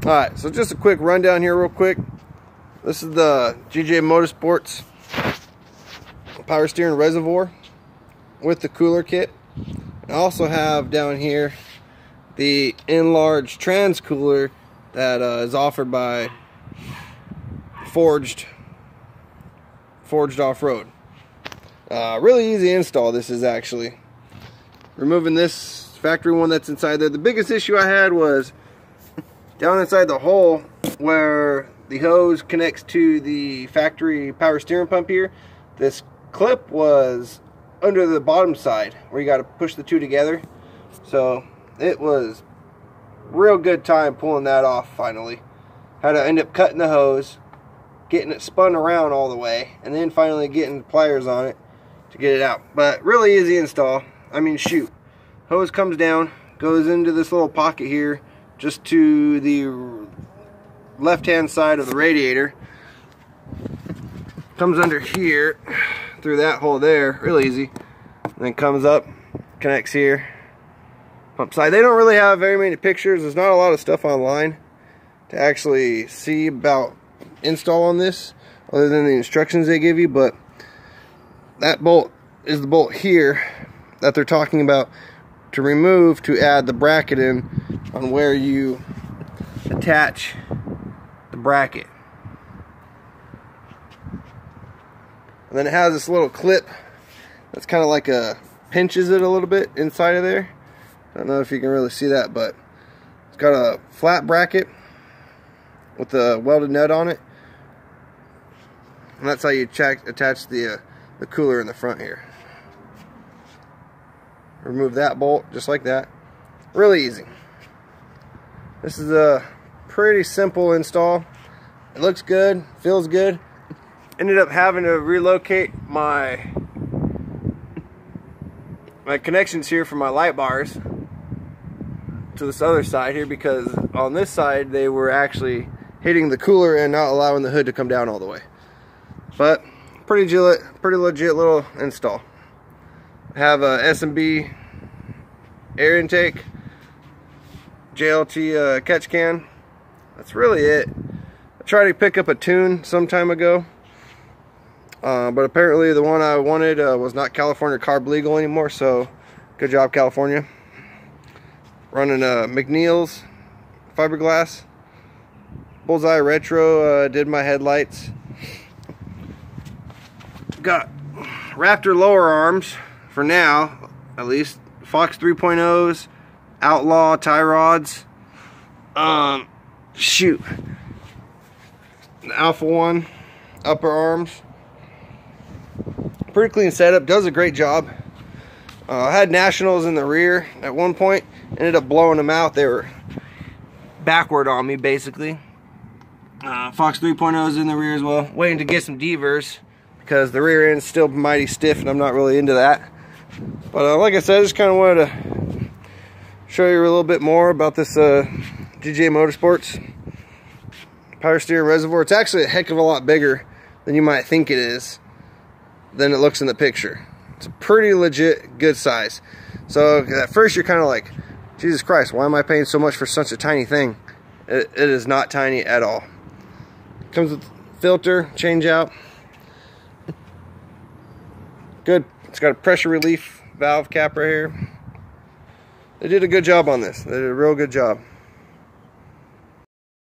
Alright, so just a quick rundown here real quick. This is the motorsports power steering reservoir with the cooler kit. I also have down here the enlarged trans cooler that is offered by Forged Off-Road. Really easy install. This is actually removing this factory one that's inside there. The biggest issue I had was down inside the hole where the hose connects to the factory power steering pump here. This clip was under the bottom side where you got to push the two together. So it was real good time pulling that off finally. Had to end up cutting the hose, getting it spun around all the way, and then finally getting pliers on it to get it out. But really easy install. I mean, shoot. Hose comes down, goes into this little pocket here, just to the left-hand side of the radiator. Comes under here, through that hole there, real easy. And then comes up, connects here. Pump side. They don't really have very many pictures. There's not a lot of stuff online to actually see about install on this, other than the instructions they give you. But that bolt is the bolt here that they're talking about to remove to add the bracket in on where you attach the bracket. And then it has this little clip that's kind of like pinches it a little bit inside of there. I don't know if you can really see that, but it's got a flat bracket with a welded nut on it. And that's how you attach the cooler in the front here. Remove that bolt just like that. Really easy. This is a pretty simple install. It looks good, feels good. Ended up having to relocate my connections here for my light bars to this other side here, because on this side they were actually hitting the cooler and not allowing the hood to come down all the way. But pretty legit little install. I have a S&B air intake, JLT catch can. That's really it. I tried to pick up a tune some time ago, but apparently the one I wanted was not California carb legal anymore, so good job, California. Running McNeil's fiberglass. Bullseye Retro did my headlights. Got Raptor lower arms for now, at least. Fox 3.0s, Outlaw tie rods. Shoot. The Alpha 1 upper arms. Pretty clean setup, does a great job. I had Nationals in the rear at one point, ended up blowing them out. They were backward on me basically. Fox 3.0s in the rear as well. Waiting to get some Devers because the rear end's still mighty stiff and I'm not really into that. But like I said, I just kind of wanted to show you a little bit more about this GJ Motorsports power steering reservoir. It's actually a heck of a lot bigger than you might think it is, than it looks in the picture. It's a pretty legit good size. So at first you're kind of like, Jesus Christ, why am I paying so much for such a tiny thing? It is not tiny at all. Comes with filter, change out. Good. It's got a pressure relief valve cap right here. They did a good job on this. They did a real good job.